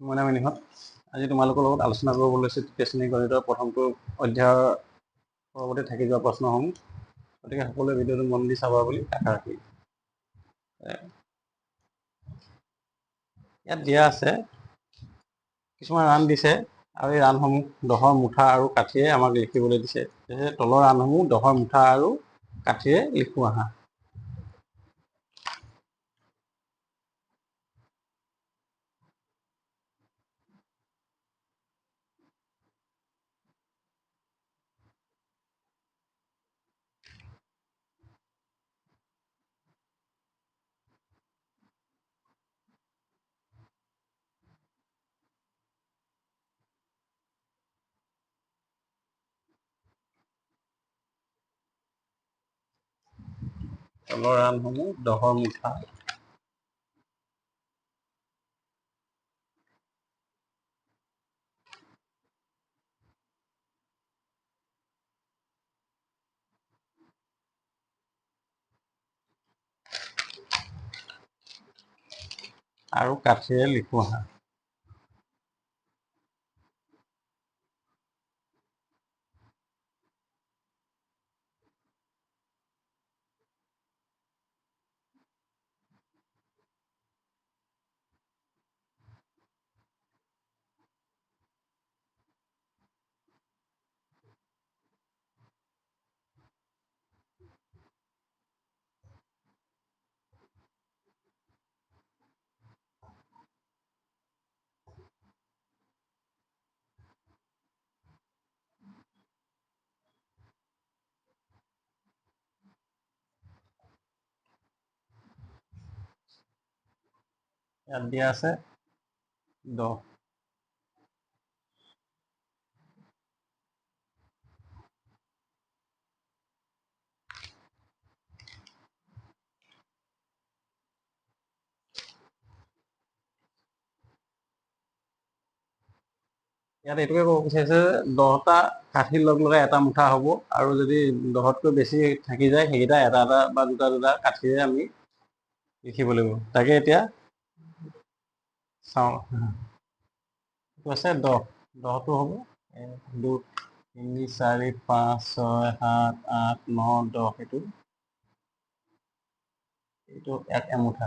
মই নাম নিহত। আজি তোমালোকৰ লগত আলোচনা কৰিব লৈছোঁ তৃতীয় শ্ৰেণী গণিতৰ প্ৰথমটো অধ্যায়ৰ পৰৱৰ্তী থাকি যোৱা প্ৰশ্নসমূহ। গতিকে সকলোৱে ভিডিঅ'টো মন দি চাবা বুলি আশা ৰাখি ইয়াত দিয়া আছে কিছুমান ৰান দিছে আৰু এই ৰানসমূহ দহৰ মুঠা আৰু কাঠিৰে আমাক লিখিবলৈ দিছে। তলৰ ৰানসমূহ দহৰ মুঠা আৰু কাঠিৰে লিখো আহা। তলৰ ৰানসমূহ দহৰ মুঠা আৰু কাঠিৰে লিখো আহা। ইয়াত দিয়া আছে 10। ইয়াত এইটোকে ক'ব বিচাৰিছে 10টা কাঠি লগ লগাই এটা মুঠা হ'ব, আৰু যদি 10তকৈ বেছি থাকি যায় সেইকেইটা এটা এটা বা দুটা দুটা কাঠিৰে আমি লিখিব লাগিব। তাকে এতিয়া চাওঁ। এইটো আছে 10। 10টো হ'ব 1 2 3 4 5 6 7 8 9 10। এইটো এক এমুঠা।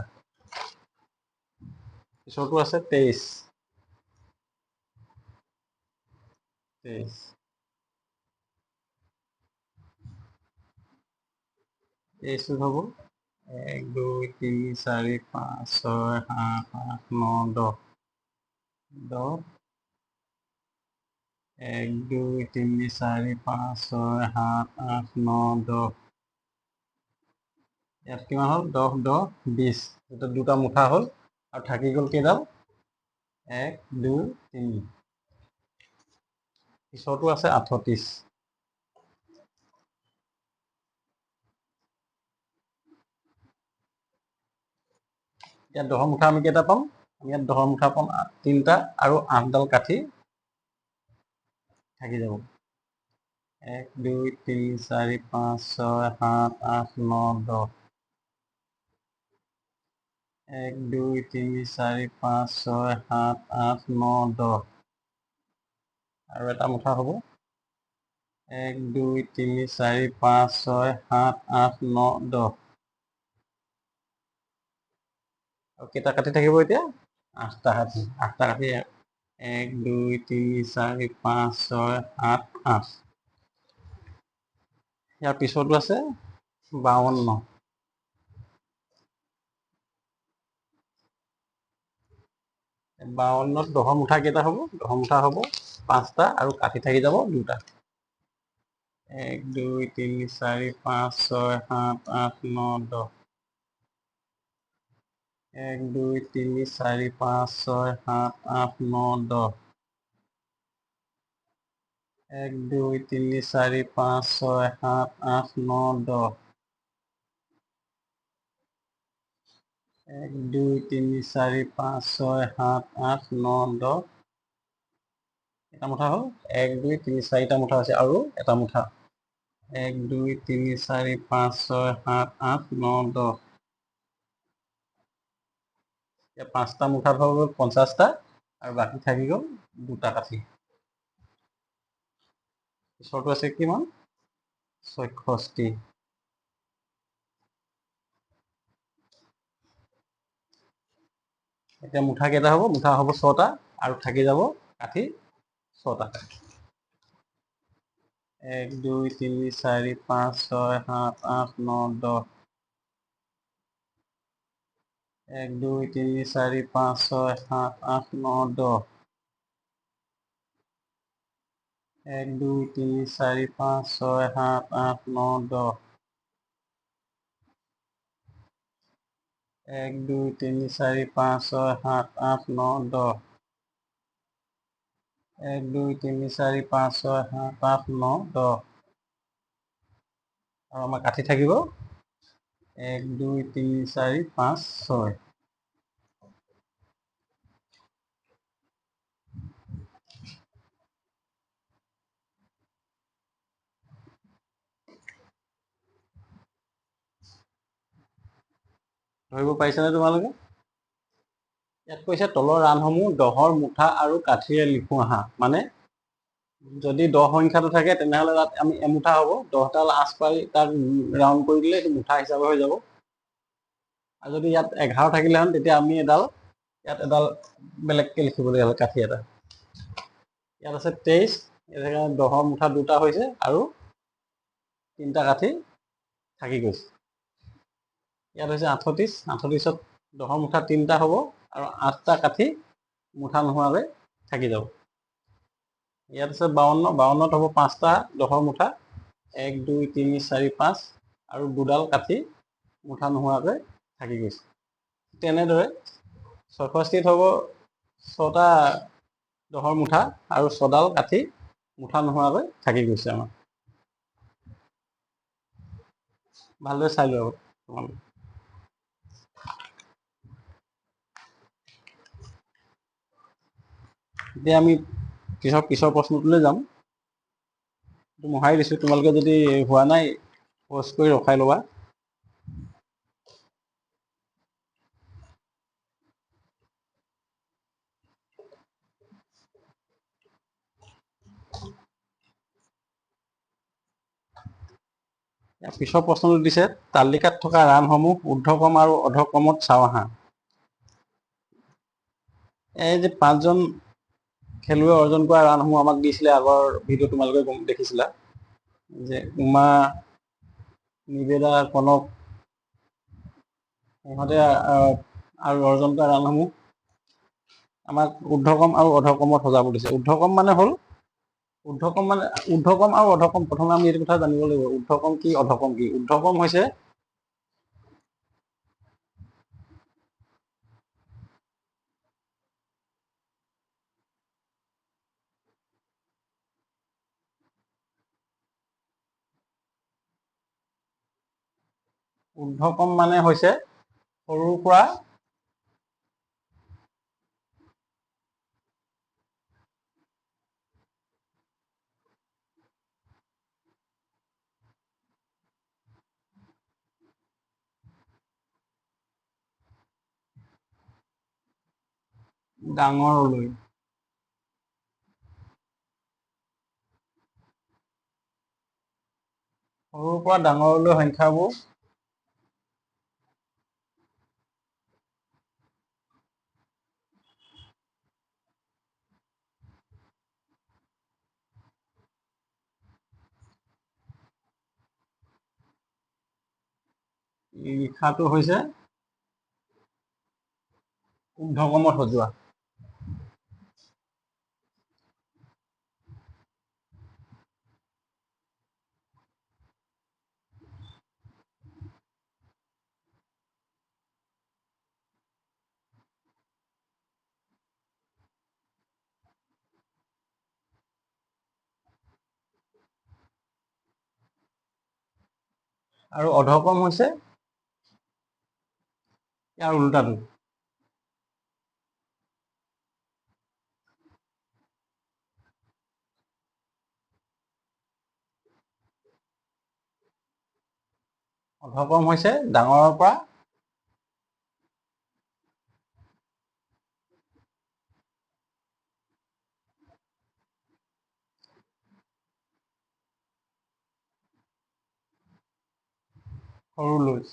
পিছৰটো আছে 23। 23টো হ'ব 1 2 3 4 5 6 7 8 9 10। 10 1 2 3 4 5 6 7 8 9 10। ইয়াত কিমান হ'ল 10 10 20। এতিয়া দুটা মুঠা হ'ল আৰু থাকি গ'ল কেইডাল 1 2 3। পিছৰটো আছে 38। ইয়াত 10ৰ মুঠা আমি কেইটা পাম? ইয়াত 10ৰ মুঠা পাম 3টা আৰু 8ডাল কাঠি থাকি যাব। 1 2 3 4 5 6 7 8 9 10। 1 2 3 4 5 6 7 8 9 10। আৰু এটা মুঠা হ'ব 1 2 3 4 5 6 7 8 9 10। আৰু কেইটা কাঠি থাকিব এতিয়া? 8টা কাঠি। 8টা কাঠি 1 2 3 4 5 6 7 8। ইয়াৰ পিছতো আছে 52। 52ত 10ৰ মুঠা কেইটা হ'ব? 10ৰ মুঠা হ'ব 5টা আৰু কাঠি থাকি যাব 2টা। 1 2 3 4 5 6 7 8 9 10। 1 2 3 4 5 6 7 8 9 10। 1 2 3 4 5 6 7 8 9 10। 1 2 3 4 5 6 7 8 9 10। এটা মুঠা হ'ল 1 2 3 4টা মুঠা আছে আৰু এটা মুঠা 1 2 3 4 5 6 7 8 9 10। এতিয়া 5টা মুঠাত হৈ গ'ল 50টা আৰু বাকী থাকি গ'ল দুটা কাঠি। পিছৰটো আছে কিমান? 66। এতিয়া মুঠা কেইটা হ'ব? মুঠা হ'ব 6টা আৰু থাকি যাব কাঠি 6টা। 1 2 3 4 5 6 7 8 9 10। 1 2 3 4 5 6 7 8 9 10। 1 2 3 4 5 6 7 8 9 10। 1 2 3 4 5 6 7 8 9 10। 1 2 3 4 5 6 7 8 9 10। আৰু আমাৰ কাঠি থাকিব 1 2 3 4 5 6। ধৰিব পাৰিছানে তোমালোকে? ইয়াত কৈছে তলৰ ৰানসমূহ 10ৰ মুঠা আৰু কাঠিৰে লিখো আহা। মানে যদি 10 সংখ্যাটো থাকে তেনেহ'লে তাত আমি এমুঠা হ'ব। 10ডাল আঁচ পাৰি তাক ৰাউণ্ড কৰি দিলে এইটো মুঠা হিচাপে হৈ যাব। আৰু যদি ইয়াত 11 থাকিলেহেঁতেন তেতিয়া আমি ইয়াত এডাল বেলেগকৈ লিখিবলৈ হ'ল কাঠি এটা। ইয়াত আছে 23, সেইকাৰণে 10ৰ মুঠা দুটা হৈছে আৰু 3টা কাঠি থাকি গৈছে। ইয়াত হৈছে 38, 38ত 10ৰ মুঠা 3টা হ'ব আৰু 8টা কাঠি মুঠা নোহোৱাকৈ থাকি যাব। ইয়াত আছে 52, 52ত হ'ব 5টা 10ৰ মুঠা, 1 2 3 4 5 আৰু দুডাল কাঠি মুঠা নোহোৱাকৈ থাকি গৈছে। তেনেদৰে 66ত হ'ব 6টা 10ৰ মুঠা আৰু 6ডাল কাঠি মুঠা নোহোৱাকৈ থাকি গৈছে আমাৰ। ভালদৰে চাই লোৱা তোমালোকে। এতিয়া আমি পিছৰ প্ৰশ্নটোলৈ যাম। মোহাৰি দিছোঁ, তোমালোকে যদি হোৱা নাই পজ কৰি ৰখাই ল'বা। পিছৰ প্ৰশ্নটো দিছে তালিকাত থকা ৰানসমূহ ঊৰ্ধ্বক্ৰম আৰু অধক্ৰমত চাওঁ আহা। এই যে 5জন খেলুৱৈ অৰ্জন কৰা ৰানসমূহ আমাক দিছিলে আগৰ ভিডিঅ' তোমালোকে দেখিছিলা যে উমা, নিবেদা, কনক সিহঁতে আৰু অৰ্জন কৰা ৰানসমূহ আমাক ঊৰ্ধ্বক্ৰম আৰু অধক্ৰমত সজাব দিছে। ঊৰ্ধ্বক্ৰম মানে হ'ল ঊৰ্ধ্বক্ৰম আৰু অধক্ৰম। প্ৰথমে আমি এইটো কথা জানিব লাগিব, ঊৰ্ধ্বক্ৰম কি অধক্ৰম কি। ঊৰ্ধ্বক্ৰম হৈছে হৈছে সৰুৰ পৰা ডাঙৰলৈ। সৰুৰ পৰা ডাঙৰলৈ সংখ্যাবোৰ লিখাটো হৈছে ঊৰ্ধ্বক্ৰমত সজোৱা। আৰু অধক্ৰম হৈছে ইয়াৰ উল্টাটো। অধক্ৰম হৈছে ডাঙৰৰ পৰা সৰুলৈ।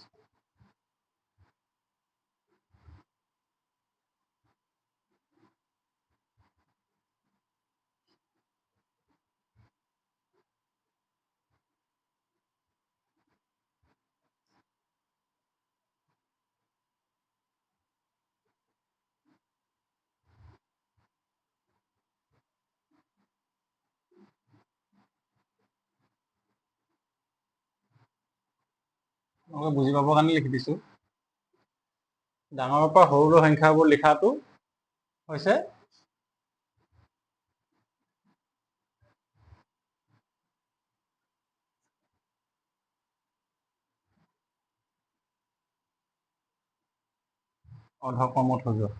মই বুজি পাবৰ কাৰণে লিখি দিছোঁ। ডাঙৰৰ পৰা সৰুলৈ সংখ্যাবোৰ লিখাটো হৈছে অৰ্ধক্ৰমত সজোৱা।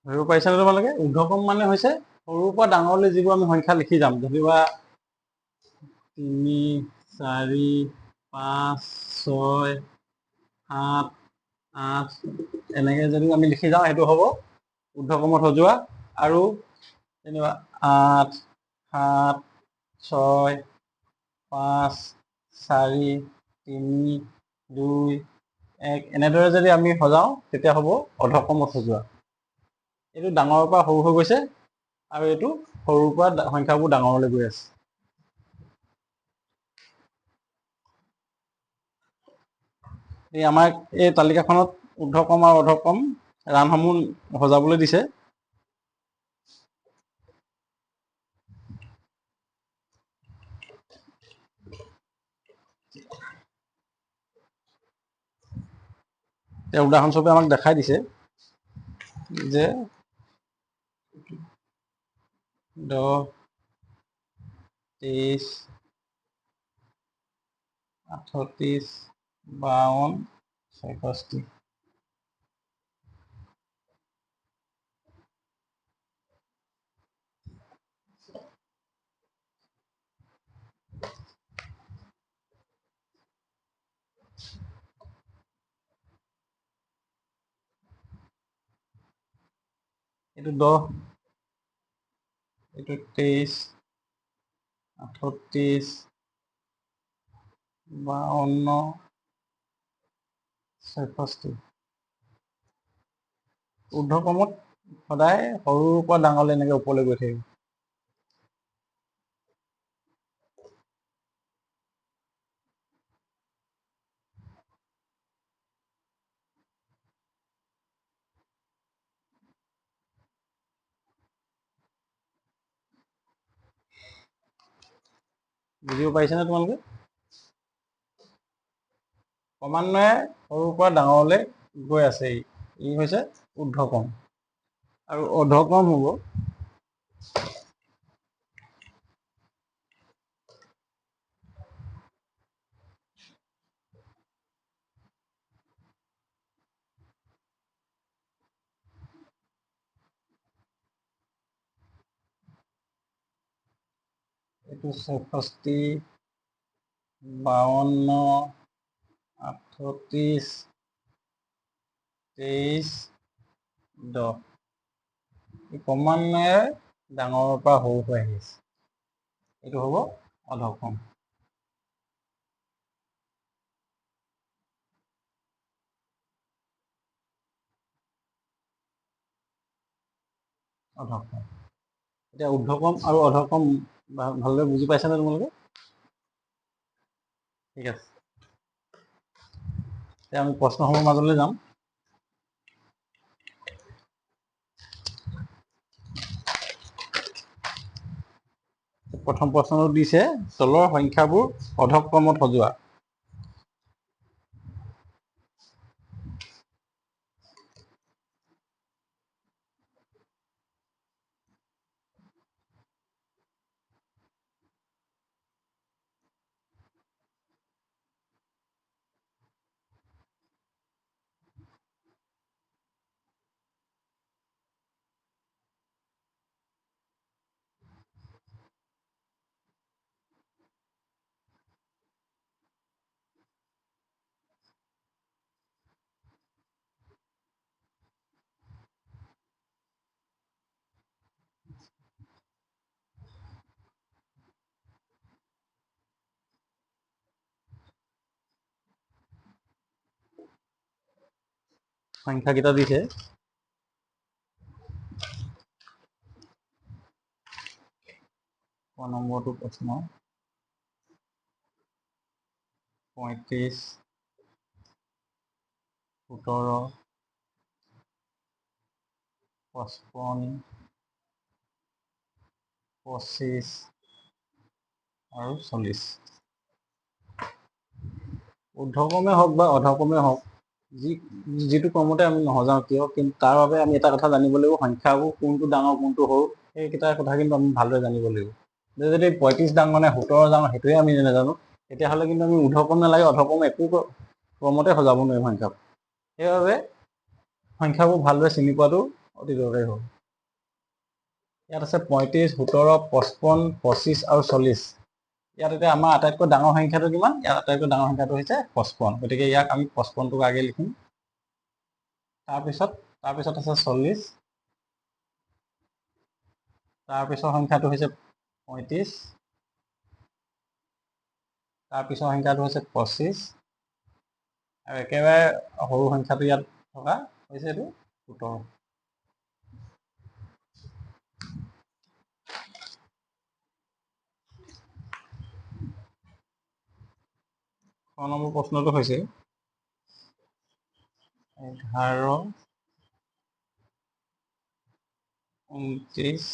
ধৰিব পাৰিছানে তোমালোকে? ঊৰ্ধ্বক্ৰম মানে হৈছে সৰুৰ পৰা ডাঙৰলৈ যিবোৰ আমি সংখ্যা লিখি যাম। ধৰিবা 3, 4, 5, 6, 7, 8 এনেকৈ যদি আমি লিখি যাওঁ সেইটো হ'ব ঊৰ্ধ্বক্ৰমত সজোৱা। আৰু যেনিবা 8, 7, 6, 5, 4, 3, 2, 1 এনেদৰে যদি আমি সজাওঁ তেতিয়া হ'ব অৰ্ধক্ৰমত সজোৱা। এইটো ডাঙৰৰ পৰা সৰু হৈ গৈছে আৰু এইটো সৰুৰ পৰা সংখ্যাবোৰ ডাঙৰলৈ গৈ আছে। এই আমাক এই তালিকাখনত ঊৰ্ধ্বক্ৰম আৰু অৰ্ধক্ৰম ৰানসমূহ সজাবলৈ দিছে। এতিয়া উদাহৰণস্বৰূপে আমাক দেখাই দিছে যে 10, 23, 38, 52, 64। এইটো 10, এইটো 23, 38, 52, 64। ঊৰ্ধ্বক্ৰমত সদায় সৰুৰ পৰা ডাঙৰলৈ এনেকৈ ওপৰলৈ গৈ থাকিব। বুজিব পাৰিছেনে তোমালোকে? ক্ৰমান্বয়ে সৰুৰ পৰা ডাঙৰলৈ গৈ আছে। ই হৈছে ঊৰ্ধ্বক্ৰম। আৰু অৰ্ধক্ৰম হ'ব এইটো 64, 52, 38, 23, 10। ক্ৰমান্বয়ে ডাঙৰৰ পৰা সৰু হৈ আহিছে। এইটো হ'ব অধক্ৰম। অধক্ৰম। এতিয়া ঊৰ্ধ্বক্ৰম আৰু অধক্ৰম ভালদৰে বুজি পাইছানে তোমালোকে? ঠিক আছে। এতিয়া আমি প্ৰশ্নসমূহৰ মাজলৈ যাম। প্ৰথম প্ৰশ্নটো দিছে তলৰ সংখ্যাবোৰ অধক্ৰমত সজোৱা। সংখ্যাকেইটা দিছে। নম্বৰটো প্ৰশ্ন 35, 17, 55, 25 আৰু 40। ঊৰ্ধ্বক্ৰমে হওক বা অধক্ৰমে হওক, যিটো ক্ৰমতে আমি নহজাওঁ কিয়, কিন্তু তাৰ বাবে আমি এটা কথা জানিব লাগিব, সংখ্যাবোৰ কোনটো ডাঙৰ কোনটো সৰু, সেইকেইটা কথা কিন্তু আমি ভালদৰে জানিব লাগিব। যদি 35 ডাঙৰ নে 17 ডাঙৰ সেইটোৱে আমি নাজানো, তেতিয়াহ'লে কিন্তু আমি ঊৰ্ধ্বক্ৰম নালাগে অধক্ৰম একো ক্ৰমতে সজাব নোৱাৰিম সংখ্যাবোৰ। সেইবাবে সংখ্যাবোৰ ভালদৰে চিনি পোৱাটো অতি দৰকাৰী হ'ব। ইয়াত আছে 35, 17, 55, 25 আৰু 40। ইয়াত এতিয়া আমাৰ আটাইতকৈ ডাঙৰ সংখ্যাটো কিমান? ইয়াত আটাইতকৈ ডাঙৰ সংখ্যাটো হৈছে 55। গতিকে ইয়াক আমি 55টোক আগে লিখিম। তাৰপিছত আছে 40, তাৰপিছৰ সংখ্যাটো হৈছে 35, তাৰপিছৰ সংখ্যাটো হৈছে 25 আৰু একেবাৰে সৰু সংখ্যাটো ইয়াত থকা হৈছে এইটো 17। নম্বৰ প্ৰশ্নটো হৈছে 11, 29,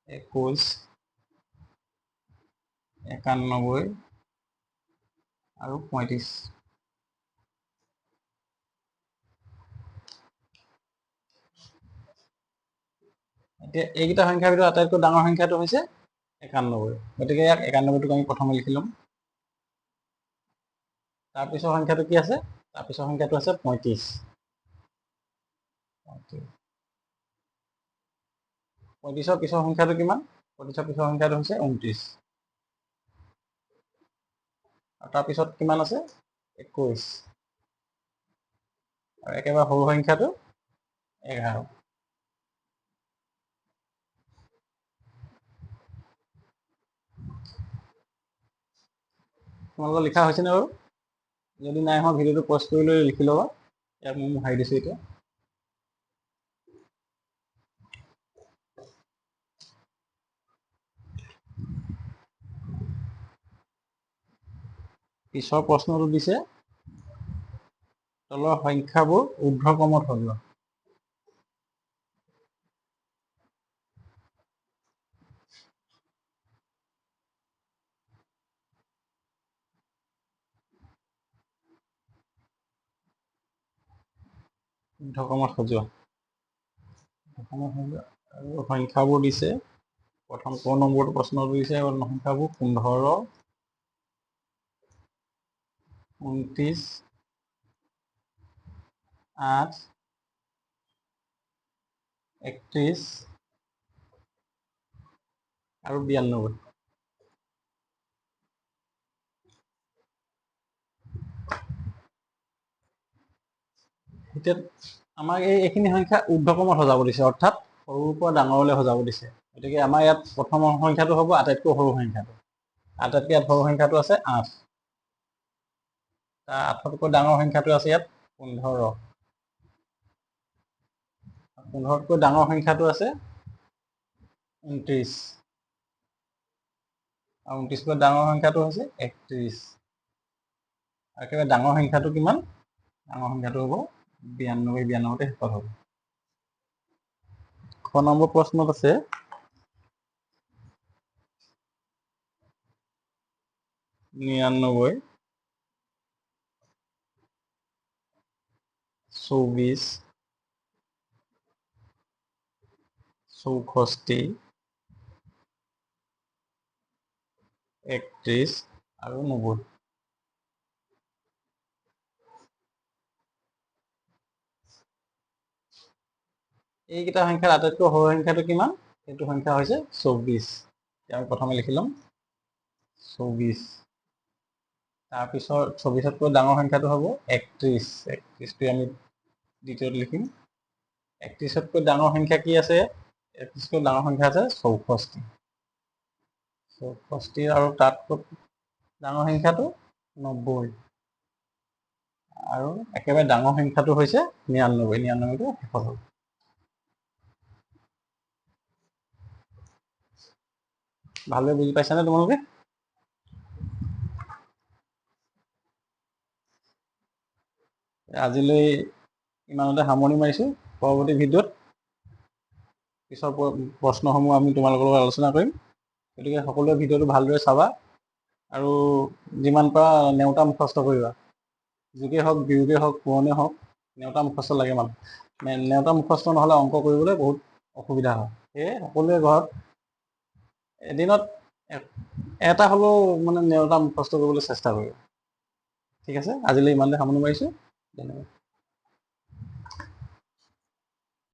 21, 91 আৰু 35। এতিয়া এইকেইটা সংখ্যাৰ ভিতৰত আটাইতকৈ ডাঙৰ সংখ্যাটো হৈছে 91। গতিকে ইয়াক 91টোক আমি প্ৰথমে লিখি ল'ম। তাৰপিছৰ সংখ্যাটো কি আছে? তাৰপিছৰ সংখ্যাটো আছে 35। 35ৰ পিছৰ সংখ্যাটো কিমান? 35ৰ পিছৰ সংখ্যাটো হৈছে 29। আৰু তাৰপিছত কিমান আছে? 21। আৰু একেবাৰে সৰু সংখ্যাটো 11। তোমালোকৰ লিখা হৈছেনে বাৰু? যদি নাই হোৱা ভিডিঅ'টো পজ কৰি লৈ লিখি ল'বা। ইয়াক মই মোহাৰি দিছোঁ এতিয়া। পিছৰ প্ৰশ্নটো দিছে তলৰ সংখ্যাবোৰ ঊৰ্ধ্বক্ৰমত সজোৱা। ঊৰ্ধ্বক্ৰমত সজোৱা। আৰু সংখ্যাবোৰ দিছে। প্ৰথম নম্বৰটো প্ৰশ্নটো দিছে সংখ্যাবোৰ 15, 29, 8, 31 আৰু 92। এতিয়া আমাক এইখিনি সংখ্যা ঊৰ্ধ্বক্ৰমত সজাব দিছে, অৰ্থাৎ সৰুৰ পৰা ডাঙৰলৈ সজাব দিছে। গতিকে আমাৰ ইয়াত প্ৰথম সংখ্যাটো হ'ব আটাইতকৈ সৰু সংখ্যাটো। আটাইতকৈ ইয়াত সৰু সংখ্যাটো আছে 8। তাৰ 8তকৈ ডাঙৰ সংখ্যাটো আছে ইয়াত 15। 15তকৈ ডাঙৰ সংখ্যাটো আছে 29। আৰু 29তকৈ ডাঙৰ সংখ্যাটো হৈছে 31। আৰু একেবাৰে ডাঙৰ সংখ্যাটো কিমান? ডাঙৰ সংখ্যাটো হ'ব 92। 92তে শেষত হ'ব। খ নম্বৰ প্ৰশ্নত আছে 99, 24, 64, 31 আৰু 90। এইকেইটা সংখ্যাৰ আটাইতকৈ সৰু সংখ্যাটো কিমান? সেইটো সংখ্যা হৈছে 24। আমি প্ৰথমে লিখি ল'ম 24। তাৰপিছত 24তকৈ ডাঙৰ সংখ্যাটো হ'ব 31। 31টো আমি দ্বিতীয়ত লিখিম। 31তকৈ ডাঙৰ সংখ্যা কি আছে? 31তকৈ ডাঙৰ সংখ্যা আছে 64। 64 আৰু তাতকৈ ডাঙৰ সংখ্যাটো 90। আৰু একেবাৰে ডাঙৰ সংখ্যাটো হৈছে 99। 99টো শেষত হ'ল। ভালদৰে বুজি পাইছানে তোমালোকে? আজিলৈ ইমানতে সামৰণি মাৰিছোঁ। পৰৱৰ্তী ভিডিঅ'ত পিছৰ প্ৰশ্নসমূহ আমি তোমালোকৰ লগত আলোচনা কৰিম। গতিকে সকলোৱে ভিডিঅ'টো ভালদৰে চাবা আৰু যিমান পাৰা নেওতা মুখস্থ কৰিবা। যোগে হওক, বিয়োগে হওক, পূৰণে হওক, নেওতা মুখস্থ লাগে মানুহ। নেওতা মুখস্থ নহ'লে অংক কৰিবলৈ বহুত অসুবিধা হয়। সেয়ে সকলোৱে ঘৰত এদিনত এটা হ'লেও মানে নেওতা মুখস্থ কৰিবলৈ চেষ্টা কৰিবা। ঠিক আছে, আজিলৈ ইমানতে সামৰণি মাৰিছোঁ। ধন্যবাদ।